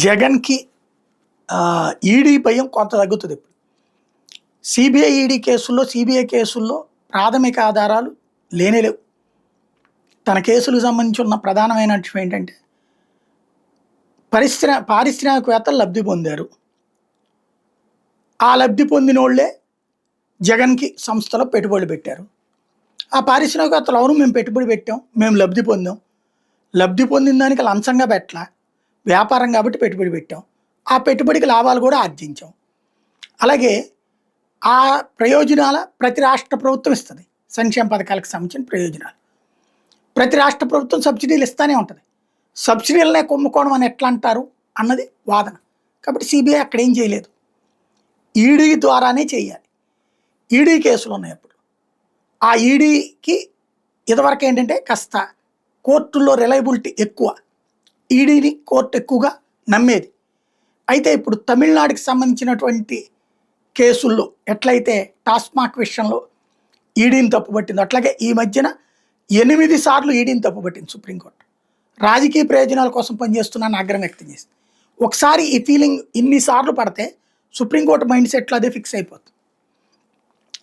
జగన్‌కి ఈడీ భయం కొంత తగ్గుతది ఇప్పుడు. సీబీఐ, ఈడీ కేసుల్లో, సీబీఐ కేసుల్లో ప్రాథమిక ఆధారాలు లేనేలేవు. తన కేసులకు సంబంధించి ఉన్న ప్రధానమైన అంశం ఏంటంటే, పారిశ్రామికవేత్తలు లబ్ధి పొందారు. ఆ లబ్ధి పొందినోళ్ళే జగన్‌కి సంస్థలో పెట్టుబడులు పెట్టారు. ఆ పారిశ్రామికవేత్తలు అవును మేము పెట్టుబడి పెట్టాం, మేము లబ్ధి పొందాం. లబ్ధి పొందిన దానికి లంచంగా పెట్టలా. వ్యాపారం కాబట్టి పెట్టుబడి పెట్టాం. ఆ పెట్టుబడికి లాభాలు కూడా ఆర్జించాం. అలాగే ఆ ప్రయోజనాల ప్రతి రాష్ట్ర ప్రభుత్వం ఇస్తుంది. సంక్షేమ పథకాలకు సంబంధించిన ప్రయోజనాలు. ప్రతి రాష్ట్ర ప్రభుత్వం సబ్సిడీలు ఇస్తూనే ఉంటుంది. సబ్సిడీలనే కొమ్ముకోవడం అని ఎట్లా అంటారు అన్నది వాదన. కాబట్టి సిబిఐ అక్కడ ఏం చేయలేదు. ఈడీ ద్వారానే చేయాలి. ఈడీ కేసులు ఉన్నాయి అప్పుడు. ఆ ఈడీకి ఇదివరకు ఏంటంటే కాస్త కోర్టుల్లో రిలయబిలిటీ ఎక్కువ. ఈడీని కోర్టు ఎక్కువగా నమ్మేది. అయితే ఇప్పుడు తమిళనాడుకి సంబంధించినటువంటి కేసుల్లో ఎట్లయితే టాస్మాక్ విషయంలో ఈడీని తప్పుపట్టిందో, అట్లాగే ఈ మధ్యన 8 సార్లు ఈడీని తప్పుపట్టింది సుప్రీంకోర్టు. రాజకీయ ప్రయోజనాల కోసం పనిచేస్తున్నాను ఆగ్రహం వ్యక్తం చేసింది. ఒకసారి ఈ ఫీలింగ్ ఇన్నిసార్లు పడితే సుప్రీంకోర్టు మైండ్ సెట్లో అదే ఫిక్స్ అయిపోతుంది.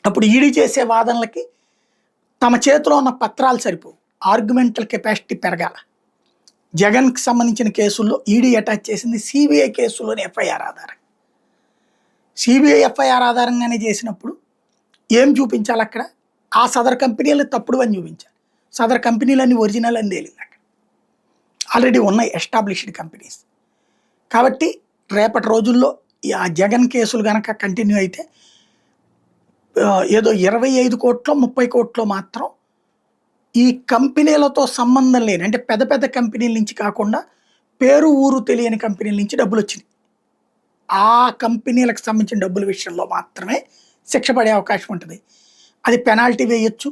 అప్పుడు ఈడీ చేసే వాదనలకి తమ చేతిలో ఉన్న పత్రాలు సరిపోవు. ఆర్గ్యుమెంటల్ కెపాసిటీ పెరగాల. జగన్కి సంబంధించిన కేసుల్లో ఈడీ అటాచ్ చేసింది సిబిఐ కేసుల్లోని ఎఫ్ఐఆర్ ఆధారంగా. సిబిఐ ఎఫ్ఐఆర్ ఆధారంగానే చేసినప్పుడు ఏం చూపించాలి అక్కడ? ఆ సదర్ కంపెనీలు తప్పుడు అని చూపించాలి. సదర్ కంపెనీలన్నీ ఒరిజినల్ అని తేలింది అక్కడ. ఆల్రెడీ ఉన్నాయి ఎస్టాబ్లిష్డ్ కంపెనీస్. కాబట్టి రేపటి రోజుల్లో ఆ జగన్ కేసులు కనుక కంటిన్యూ అయితే ఏదో 25 కోట్లో 30 కోట్లో మాత్రం ఈ కంపెనీలతో సంబంధం లేని, అంటే పెద్ద పెద్ద కంపెనీల నుంచి కాకుండా పేరు ఊరు తెలియని కంపెనీల నుంచి డబ్బులు వచ్చినాయి. ఆ కంపెనీలకు సంబంధించిన డబ్బుల విషయంలో మాత్రమే శిక్ష పడే అవకాశం ఉంటుంది. అది పెనాల్టీ వేయచ్చు,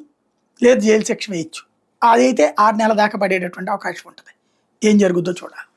లేదు జైలు శిక్ష వేయచ్చు. అదైతే 6 నెలల దాకా పడేటటువంటి అవకాశం ఉంటుంది. ఏం జరుగుతుందో చూడాలి.